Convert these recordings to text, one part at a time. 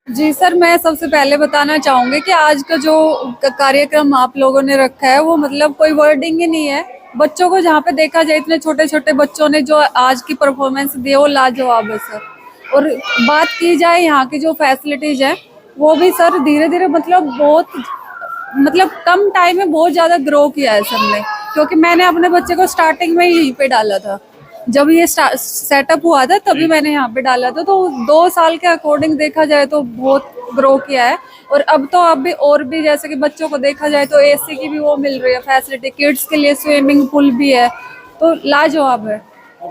जी sir, मैं सबसे पहले बताना चाहूंगी कि आज का जो कार्यक्रम आप लोगों ने रखा है वो मतलब कोई वर्डिंग ही नहीं है। बच्चों को जहाँ पे देखा जाए, इतने छोटे छोटे बच्चों ने जो आज की परफॉर्मेंस दी है वो लाजवाब है सर। और बात की जाए यहाँ की जो फैसिलिटीज है वो भी सर धीरे धीरे मतलब बहुत मतलब कम टाइम में बहुत ज्यादा ग्रो किया है सबने। क्योंकि मैंने अपने बच्चे को स्टार्टिंग में यहीं पे डाला था, जब ये सेटअप हुआ था तभी मैंने यहाँ पे डाला था। तो 2 साल के अकॉर्डिंग देखा जाए तो बहुत ग्रो किया है। और अब तो अब भी और भी जैसे कि बच्चों को देखा जाए तो एसी की भी वो मिल रही है फैसिलिटी, किड्स के लिए स्विमिंग पूल भी है, तो लाजवाब है।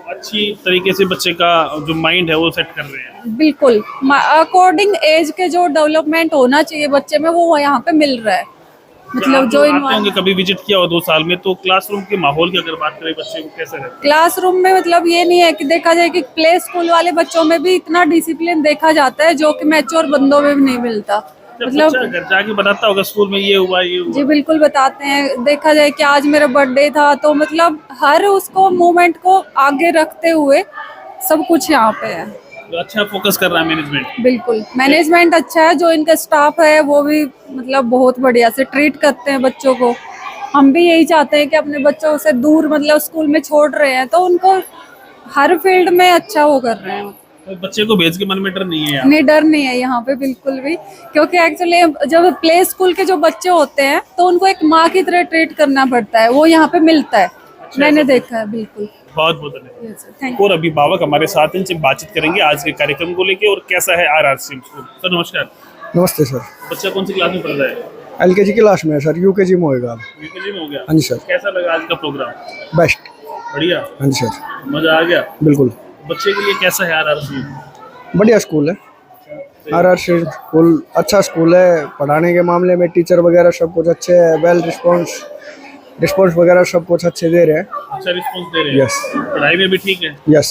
अच्छी तरीके से बच्चे का जो माइंड है वो सेट कर रहे हैं। बिल्कुल अकॉर्डिंग एज के जो डेवलपमेंट होना चाहिए बच्चे में वो यहाँ पे मिल रहा है। मतलब जो आते होंगे, कभी विजिट किया हो 2 साल में, तो क्लासरूम के माहौल की अगर बात करें बच्चे को कैसे रहते हैं? क्लासरूम में मतलब ये नहीं है कि देखा जाए कि प्ले स्कूल वाले बच्चों में भी इतना डिसिप्लिन देखा जाता है जो कि मैच्योर बंदों में भी नहीं मिलता। मतलब घर जाके बताता होगा स्कूल में ये हुआ ये हुआ। जी बिल्कुल बताते हैं। देखा जाए कि आज मेरा बर्थडे था तो मतलब हर उसको मोमेंट को आगे रखते हुए सब कुछ यहाँ पे है। तो अच्छा फोकस कर रहा है मैनेजमेंट। बिल्कुल मैनेजमेंट अच्छा है, जो इनका स्टाफ है वो भी मतलब बहुत बढ़िया से ट्रीट करते हैं बच्चों को। हम भी यही चाहते हैं कि अपने बच्चों से दूर मतलब स्कूल में छोड़ रहे हैं तो उनको हर फील्ड में अच्छा वो कर रहे हैं। तो बच्चे को भेज के मन में डर नहीं है यार? नहीं, डर नहीं है यहाँ पे बिल्कुल भी। क्योंकि एक्चुअली जब प्ले स्कूल के जो बच्चे होते हैं तो उनको एक माँ की तरह ट्रीट करना पड़ता है, वो यहाँ पे मिलता है। मैंने देखा है बिल्कुल। बहुत बहुत धन्यवाद। थैंक और अभिभावक हमारे साथ हैं, इनसे बातचीत करेंगे आज के कार्यक्रम को लेके और कैसा है RRC स्कूल। सर नमस्कार। नमस्ते सर। बच्चा कौन सी क्लास में पढ़ रहा है? LKG क्लास में है सर, UKG में होएगा अब। UKG में हो गया? हाँ जी सर। कैसा लगा आज का प्रोग्राम? बेस्ट। बढ़िया। हाँ जी सर। मजा आ गया? बिल्कुल। बच्चे के लिए कैसा है RRC? बढ़िया स्कूल है। RRC स्कूल अच्छा स्कूल है। पढ़ाने के मामले में टीचर वगैरह सब कुछ अच्छे है। वेल रिस्पॉन्स वगैरह सब कुछ अच्छे दे रहे हैं। अच्छा रिस्पॉन्स दे रहे हैं? यस। पढ़ाई में भी ठीक है? यस।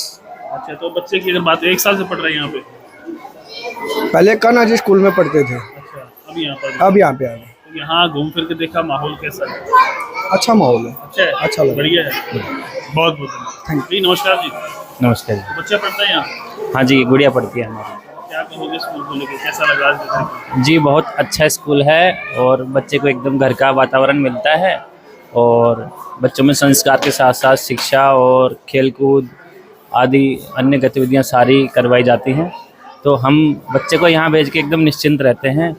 अच्छा, तो बच्चे की अगर बात 1 साल से पढ़ रहे हैं यहाँ पे? पहले कान्हा जी स्कूल में पढ़ते थे। अच्छा, अब यहाँ पर? अब यहाँ पे आ गए। तो यहाँ घूम फिर के देखा, माहौल कैसा है? अच्छा माहौल है। अच्छा है? अच्छा लगा। बढ़िया है। बहुत बहुत थैंक जी। नमस्कार जी। नमस्कार जी। बच्चा पढ़ता है यहाँ? हाँ जी, गुड़िया पढ़ती है हमारी। क्या कहोगे स्कूल को लेके, कैसा लगा आज का कार्यक्रम? जी बहुत अच्छा स्कूल है और बच्चे को एकदम घर का वातावरण मिलता है और बच्चों में संस्कार के साथ साथ शिक्षा और खेलकूद आदि अन्य गतिविधियाँ सारी करवाई जाती हैं। तो हम बच्चे को यहाँ भेज के एकदम निश्चिंत रहते हैं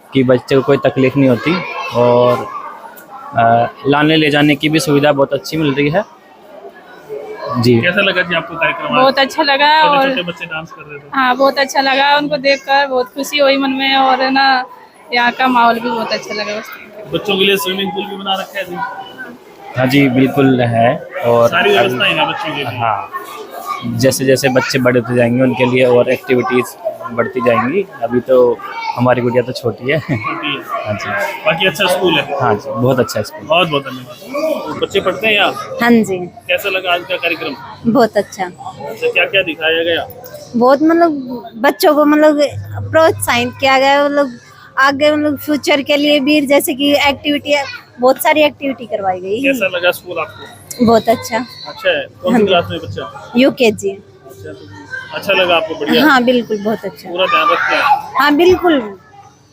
कि बच्चे को कोई तकलीफ़ नहीं होती और लाने ले जाने की भी सुविधा बहुत अच्छी मिल रही है जी। कैसा लगा जी आपको कार्यक्रम? बहुत अच्छा लगा और छोटे बच्चे डांस कर रहे थे। हाँ बहुत अच्छा लगा, उनको देखकर बहुत खुशी हुई मन में और है ना यहाँ का माहौल भी बहुत अच्छा लगा। बस बच्चों के लिए स्विमिंग पूल भी बना रखा है जी? हाँ जी बिल्कुल है। और सारी व्यवस्थाएं हैं बच्चों के लिए? हाँ, जैसे जैसे बच्चे बड़े होते जाएंगे उनके लिए और एक्टिविटीज़ बढ़ती जाएंगी। अभी तो हमारी गुड़िया तो छोटी है। छोटी है। हाँ जी। बाकी अच्छा स्कूल है? हाँ जी बहुत अच्छा स्कूल। बहुत बहुत धन्यवाद। बच्चे पढ़ते हैं यहाँ? हाँ जी। कैसा लगा आज का कार्यक्रम? बहुत अच्छा। अच्छा, क्या क्या दिखाया गया? बहुत मतलब बच्चों को मतलब प्रोत्साहित किया गया, मतलब आगे मतलब फ्यूचर के लिए भी जैसे कि एक्टिविटी बहुत सारी एक्टिविटी करवाई गई। कैसा लगा स्कूल आपको? बहुत अच्छा। अच्छा है। कौन सी क्लास में बच्चा? UKG। अच्छा, तो अच्छा लगा आपको? बढ़िया। हाँ बिल्कुल बहुत अच्छा। पूरा ध्यान रखते हैं? हाँ बिल्कुल,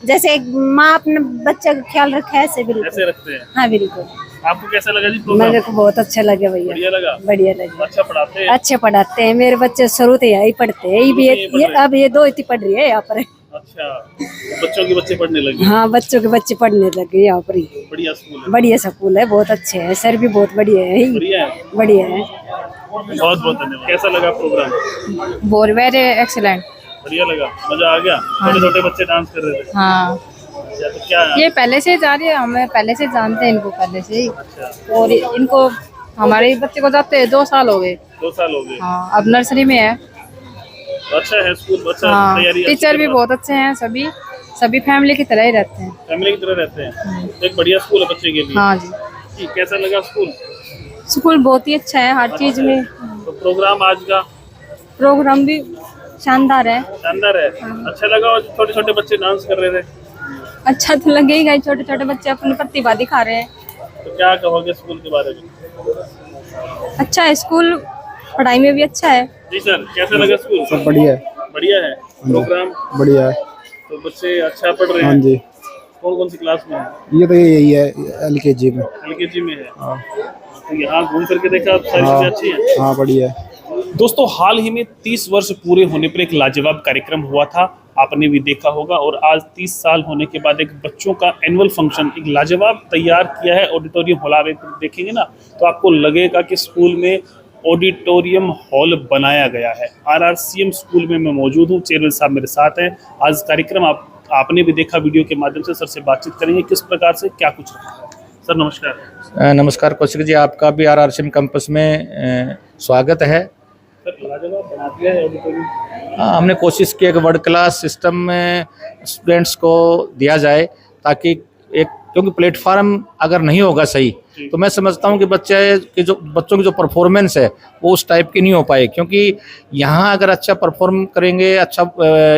जैसे एक माँ अपने बच्चे का ख्याल रखे ऐसे बिल्कुल ऐसे रखते हैं? हाँ बिल्कुल। आपको कैसा लगा जी प्रोग्राम? मेरे को बहुत अच्छा लगा भैया। बढ़िया लगा? बढ़िया लगा। अच्छा पढ़ाते हैं? अच्छे पढ़ाते हैं मेरे बच्चे, शुरू से यही पढ़ते हैं। अब ये 2 ही पढ़ रही है यहाँ पर। अच्छा, तो बच्चों के बच्चे पढ़ने लगे? हाँ बच्चों के बच्चे पढ़ने लगे यहाँ पर ही। बढ़िया स्कूल है? बढ़िया स्कूल है, बहुत अच्छे है, सर भी बहुत बढ़िया है। बढ़िया है। बढ़िया है। बहुत बहुत धन्यवाद। कैसा लगा प्रोग्राम? बहुत वेरी एक्सीलेंट। बढ़िया लगा? मजा आ गया? छोटे छोटे बच्चे डांस कर रहे थे? हाँ अच्छा, तो क्या? ये पहले से जा रही है, हमें पहले से जानते हैं इनको पहले से ही। अच्छा, और इनको हमारे बच्चे को जाते हैं 2 साल हो गए। 2 साल हो गए? हाँ अब नर्सरी में है। अच्छा है स्कूल? बच्चा हाँ तैयारी? टीचर भी बहुत अच्छे हैं, सभी फैमिली की तरह ही रहते हैं। फैमिली की तरह रहते हैं? एक बढ़िया स्कूल है बच्चे के लिए? हाँ जी। जी, कैसा लगा स्कूल? स्कूल बहुत ही अच्छा है हर चीज में। तो प्रोग्राम आज का? प्रोग्राम भी शानदार है। शानदार है। अच्छा लगा? और छोटे छोटे बच्चे डांस कर रहे थे? अच्छा तो लगेगा, छोटे छोटे बच्चे अपनी प्रतिभा दिखा रहे हैं। तो क्या कहोगे स्कूल के बारे में? अच्छा है स्कूल, पढ़ाई में भी अच्छा है। जी सर, कैसा लगा स्कूल? सब बढ़िया है। बढ़िया है। प्रोग्राम? बढ़िया है। तो बच्चे अच्छा पढ़ रहे हाँ हैं। जी, कौन कौन सी क्लास में है? ये तो यही है LKG में। एलकेजी में है। हाँ तो यहाँ घूम करके देखा सारी हाँ चीजें अच्छी हैं। हाँ, बढ़िया है। दोस्तों हाल ही में 30 वर्ष पूरे होने पर एक लाजवाब कार्यक्रम हुआ था, आपने भी देखा होगा। और आज 30 साल होने के बाद एक बच्चों का एनुअल फंक्शन एक लाजवाब तैयार किया है ऑडिटोरियम हॉल। आप देखेंगे ना तो आपको लगेगा कि स्कूल में ऑडिटोरियम हॉल बनाया गया है। RRCM स्कूल में मैं मौजूद हूँ, चेयरमैन साहब मेरे साथ हैं। आज कार्यक्रम आपने भी देखा वीडियो के माध्यम से। सर से बातचीत करेंगे किस प्रकार से क्या कुछ रखा है। सर नमस्कार। नमस्कार कौशिक जी, आपका भी RRCM कैंपस में स्वागत है। सर लाजवाब बना दिया है ऑडिटोरियम। हाँ, हमने कोशिश की एक वर्ल्ड क्लास सिस्टम में स्टूडेंट्स को दिया जाए, ताकि एक, क्योंकि प्लेटफार्म अगर नहीं होगा सही तो मैं समझता हूँ कि बच्चों की जो परफॉर्मेंस है वो उस टाइप की नहीं हो पाए। क्योंकि यहाँ अगर अच्छा परफॉर्म करेंगे, अच्छा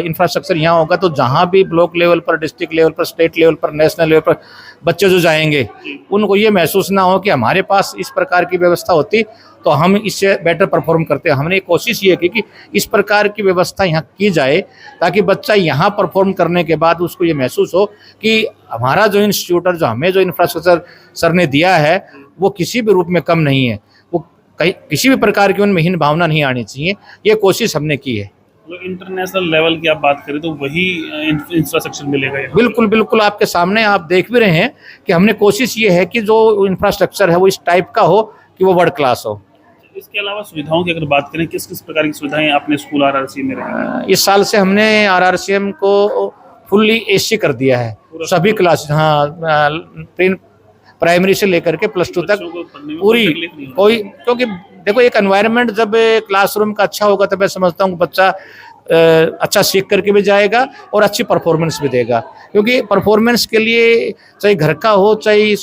इंफ्रास्ट्रक्चर यहाँ होगा, तो जहाँ भी ब्लॉक लेवल पर, डिस्ट्रिक्ट लेवल पर, स्टेट लेवल पर, नेशनल लेवल पर बच्चे जो जाएंगे उनको ये महसूस ना हो कि हमारे पास इस प्रकार की व्यवस्था होती तो हम इससे बेटर परफॉर्म करते हैं। हमने कोशिश ये की कि इस प्रकार की व्यवस्था यहाँ की जाए, ताकि बच्चा यहाँ परफॉर्म करने के बाद उसको ये महसूस हो कि हमारा जो इंस्टीट्यूट और जो हमें जो इंफ्रास्ट्रक्चर सर ने दिया है वो किसी भी रूप में कम नहीं है, वो किसी भी प्रकार की उनमें हीन भावना नहीं आनी चाहिए। ये कोशिश हमने की है। इंटरनेशनल लेवल की आप बात करें तो वही इंफ्रास्ट्रक्चर मिलेगा यहाँ। बिल्कुल बिल्कुल, आपके सामने आप देख भी रहे हैं कि हमने कोशिश ये है कि जो इंफ्रास्ट्रक्चर है वो इस टाइप का हो कि वो वर्ल्ड क्लास हो। इसके अलावा सुविधाओं की अगर बात करें, किस किस प्रकार की सुविधाएं अपने स्कूल RRCM में रही? इस साल से हमने RRCM को फुल्ली AC कर दिया है। सभी क्लास, हाँ, प्राइमरी से लेकर के +2 तक पूरी कोई, क्योंकि देखो एक एनवायरनमेंट जब क्लासरूम का अच्छा होगा तो मैं समझता हूँ बच्चा अच्छा सीख करके भी जाएगा और अच्छी परफॉर्मेंस भी देगा। क्योंकि परफॉर्मेंस के लिए चाहे घर का हो चाहे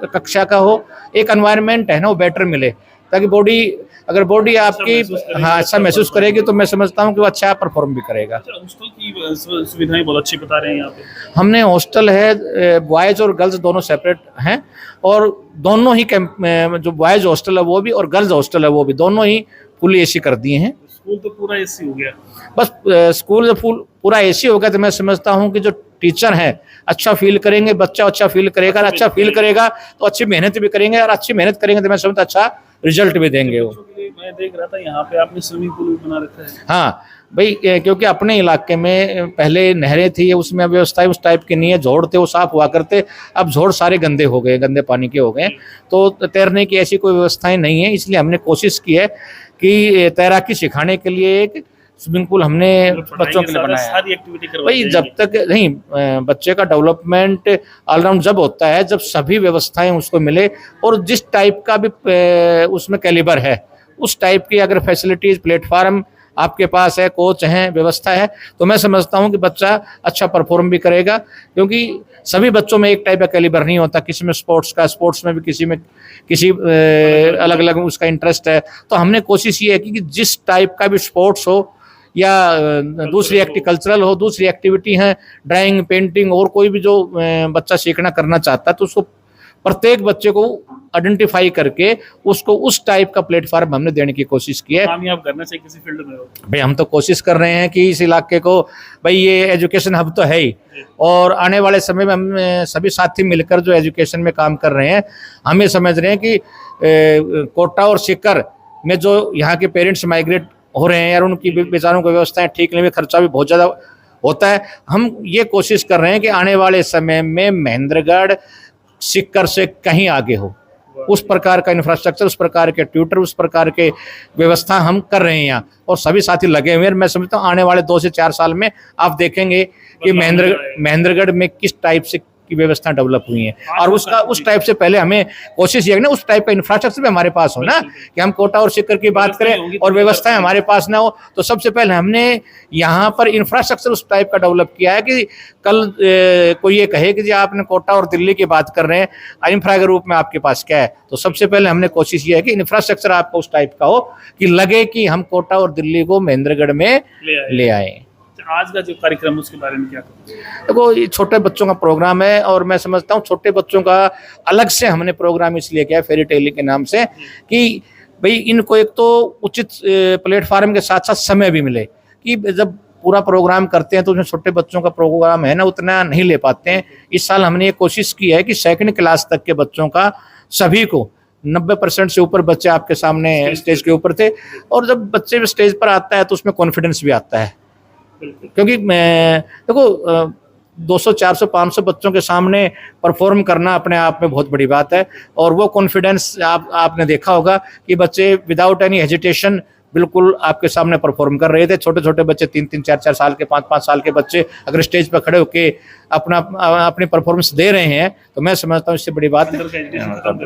कक्षा का हो, एक एनवायरनमेंट है ना वो बेटर मिले, ताकि अगर बॉडी आपकी अच्छा महसूस करेगी तो मैं समझता हूँ कि वो अच्छा परफॉर्म भी करेगा। हॉस्टल की सुविधाएं बहुत अच्छी बता रहे हैं यहाँ पे। हमने हॉस्टल है, बॉयज़ और गर्ल्स दोनों सेपरेट हैं, और दोनों ही कैंप में जो बॉयज़ हॉस्टल है वो भी और गर्ल्स हॉस्टल है वो भी, दोनों ही फुल AC कर दिए हैं। स्कूल तो पूरा AC हो गया। बस स्कूल जब पूरा AC हो गया तो मैं समझता हूँ कि जो टीचर हैं अच्छा फील करेंगे, बच्चा अच्छा फील करेगा, और अच्छा फील करेगा तो अच्छी मेहनत भी करेंगे, और अच्छी मेहनत करेंगे तो मैं समझता अच्छा रिजल्ट भी देंगे वो। मैं देख रहा था यहाँ पे आपने स्विमिंग पूल भी बना रखा है। हाँ भाई, क्योंकि अपने इलाके में पहले नहरें थी, उसमें व्यवस्थाएं उस टाइप की नहीं है। झोड़ थे वो साफ हुआ करते, अब झोड़ सारे गंदे हो गए, गंदे पानी के हो गए, तो तैरने की ऐसी कोई व्यवस्थाएं नहीं है। इसलिए हमने कोशिश की है कि तैराकी सिखाने के लिए एक स्विमिंग पूल हमने बच्चों के लिए बनाया है। सारी एक्टिविटी भाई जब तक नहीं, बच्चे का डेवलपमेंट ऑलराउंड जब होता है जब सभी व्यवस्थाएं उसको मिले, और जिस टाइप का भी उसमें कैलिबर है उस टाइप की अगर फैसिलिटीज, प्लेटफार्म आपके पास है, कोच हैं, व्यवस्था है, तो मैं समझता हूं कि बच्चा अच्छा परफॉर्म भी करेगा। क्योंकि सभी बच्चों में एक टाइप का कैलिबर नहीं होता, किसी में स्पोर्ट्स में भी किसी अलग अलग उसका इंटरेस्ट है। तो हमने कोशिश ये है कि जिस टाइप का भी स्पोर्ट्स हो या दूसरी कल्चरल हो, दूसरी एक्टिविटी है, ड्राइंग, पेंटिंग और कोई भी जो बच्चा सीखना करना चाहता है, तो उसको प्रत्येक बच्चे को आइडेंटिफाई करके उसको उस टाइप का प्लेटफॉर्म हमने देने की कोशिश की है। कामयाब करना चाहिए किसी फील्ड में हो। भाई हम तो कोशिश कर रहे हैं कि इस इलाके को, भाई ये एजुकेशन हब तो है ही, और आने वाले समय में हम सभी साथी मिलकर जो एजुकेशन में काम कर रहे हैं, हम ये समझ रहे हैं कि कोटा और सीकर में जो यहाँ के पेरेंट्स माइग्रेट हो रहे हैं यार, उनकी बेचारों की व्यवस्थाएं ठीक नहीं, खर्चा भी बहुत ज़्यादा होता है। हम ये कोशिश कर रहे हैं कि आने वाले समय में महेंद्रगढ़ सीकर से कहीं आगे हो, उस प्रकार का इंफ्रास्ट्रक्चर, उस प्रकार के ट्यूटर, उस प्रकार के व्यवस्था हम कर रहे हैं यहाँ, और सभी साथी लगे हुए हैं। मैं समझता हूँ आने वाले 2 से 4 साल में आप देखेंगे कि महेंद्रगढ़ में किस टाइप से की व्यवस्था डेवलप हुई है, और उसका उस टाइप से पहले हमें कोशिश ये है ना उस टाइप का इंफ्रास्ट्रक्चर भी हमारे पास हो ना, कि हम कोटा और सीकर की बात करें और व्यवस्थाएं हमारे पास ना हो। तो सबसे पहले हमने यहाँ पर इंफ्रास्ट्रक्चर उस टाइप का डेवलप किया है कि कल कोई ये कहे कि जी आपने कोटा और दिल्ली की बात कर रहे हैं, इंफ्रा के रूप में आपके पास क्या है। तो सबसे पहले हमने कोशिश ये है कि इंफ्रास्ट्रक्चर आपको उस टाइप का हो कि लगे कि हम कोटा और दिल्ली को महेंद्रगढ़ में ले आए। आज का जो कार्यक्रम उसके बारे में क्या करें? देखो ये छोटे बच्चों का प्रोग्राम है, और मैं समझता हूँ छोटे बच्चों का अलग से हमने प्रोग्राम इसलिए किया फेरी टेलिंग के नाम से, कि भाई इनको एक तो उचित प्लेटफार्म के साथ साथ समय भी मिले, कि जब पूरा प्रोग्राम करते हैं तो उसमें छोटे बच्चों का प्रोग्राम है ना उतना नहीं ले पाते हैं। इस साल हमने ये कोशिश की है कि 2nd क्लास तक के बच्चों का सभी को 90% से ऊपर बच्चे आपके सामने स्टेज के ऊपर थे, और जब बच्चे स्टेज पर आता है तो उसमें कॉन्फिडेंस भी आता है, क्योंकि देखो 200, 400, 500 बच्चों के सामने परफॉर्म करना अपने आप में बहुत बड़ी बात है। और वो कॉन्फिडेंस आपने देखा होगा कि बच्चे विदाउट एनी हेजिटेशन बिल्कुल आपके सामने परफॉर्म कर रहे थे। छोटे छोटे बच्चे 3-3, 4-4 साल के, 5-5 साल के बच्चे अगर स्टेज पर खड़े होके अपनी परफॉर्मेंस दे रहे हैं तो मैं समझता हूँ इससे बड़ी बात है।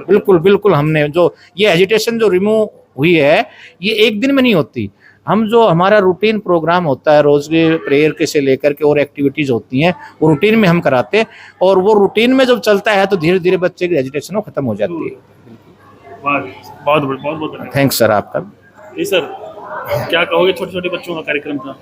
बिल्कुल बिल्कुल, हमने जो ये हेजिटेशन जो रिमूव हुई है ये एक दिन में नहीं होती। हम जो हमारा रूटीन प्रोग्राम होता है रोज के प्रेयर के से लेकर के और एक्टिविटीज होती हैं वो रूटीन में हम कराते हैं, और वो रूटीन में जब चलता है तो धीरे धीरे बच्चे की एजुकेशन खत्म हो जाती है। बहुत बहुत थैंक्स सर आपका। जी सर, क्या कहोगे, छोटे छोटे बच्चों का कार्यक्रम था?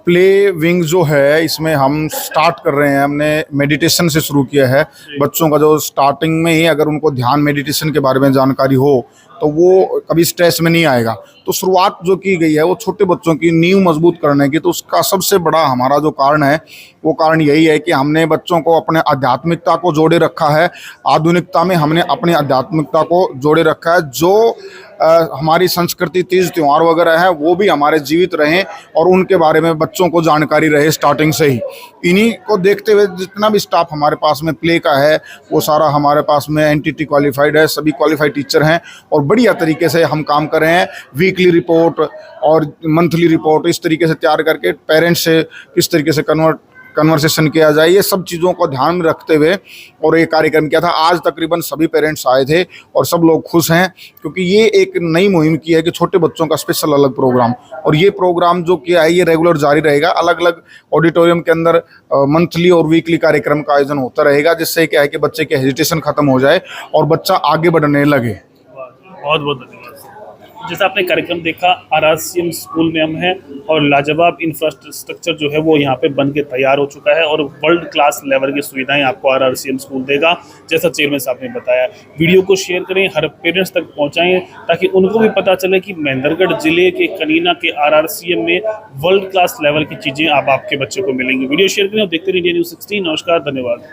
प्ले विंग जो है इसमें हम स्टार्ट कर रहे हैं, हमने मेडिटेशन से शुरू किया है। बच्चों का जो स्टार्टिंग में ही अगर उनको ध्यान मेडिटेशन के बारे में जानकारी हो तो वो कभी स्ट्रेस में नहीं आएगा। तो शुरुआत जो की गई है वो छोटे बच्चों की नींव मजबूत करने की, तो उसका सबसे बड़ा हमारा जो कारण है वो कारण यही है कि हमने बच्चों को अपने आध्यात्मिकता को जोड़े रखा है। आधुनिकता में हमने अपनी आध्यात्मिकता को जोड़े रखा है। जो हमारी संस्कृति, तीज त्यौहार वगैरह है वो भी हमारे जीवित रहें और उनके बारे में बच्चों को जानकारी रहे स्टार्टिंग से ही। इन्हीं को देखते हुए जितना भी स्टाफ हमारे पास में प्ले का है वो सारा हमारे पास में एनटीटी क्वालिफाइड है, सभी क्वालिफाइड टीचर हैं और बढ़िया तरीके से हम काम कर रहे हैं। वीकली रिपोर्ट और मंथली रिपोर्ट इस तरीके से तैयार करके पेरेंट्स से किस तरीके से कन्वर्सेशन किया जाए, ये सब चीज़ों को ध्यान में रखते हुए और ये कार्यक्रम किया था। आज तकरीबन सभी पेरेंट्स आए थे और सब लोग खुश हैं, क्योंकि ये एक नई मुहिम की है कि छोटे बच्चों का स्पेशल अलग प्रोग्राम, और ये प्रोग्राम जो किया है ये रेगुलर जारी रहेगा। अलग अलग ऑडिटोरियम के अंदर मंथली और वीकली कार्यक्रम का आयोजन होता रहेगा, जिससे क्या है कि बच्चे की हेजिटेशन खत्म हो जाए और बच्चा आगे बढ़ने लगे। बहुत बहुत धन्यवाद। जैसा आपने कार्यक्रम देखा, RRCM स्कूल में हम हैं और लाजवाब इंफ्रास्ट्रक्चर जो है वो यहाँ पे बन के तैयार हो चुका है और वर्ल्ड क्लास लेवल की सुविधाएं आपको RRCM स्कूल देगा, जैसा चेयरमैन साहब ने बताया। वीडियो को शेयर करें, हर पेरेंट्स तक पहुँचाएं ताकि उनको भी पता चले कि महेंद्रगढ़ जिले के कनीना के RRCM में वर्ल्ड क्लास लेवल की चीज़ें अब आपके बच्चे को मिलेंगी। वीडियो शेयर करें और देखते रहिए इंडिया न्यूज़ 16। नमस्कार, धन्यवाद।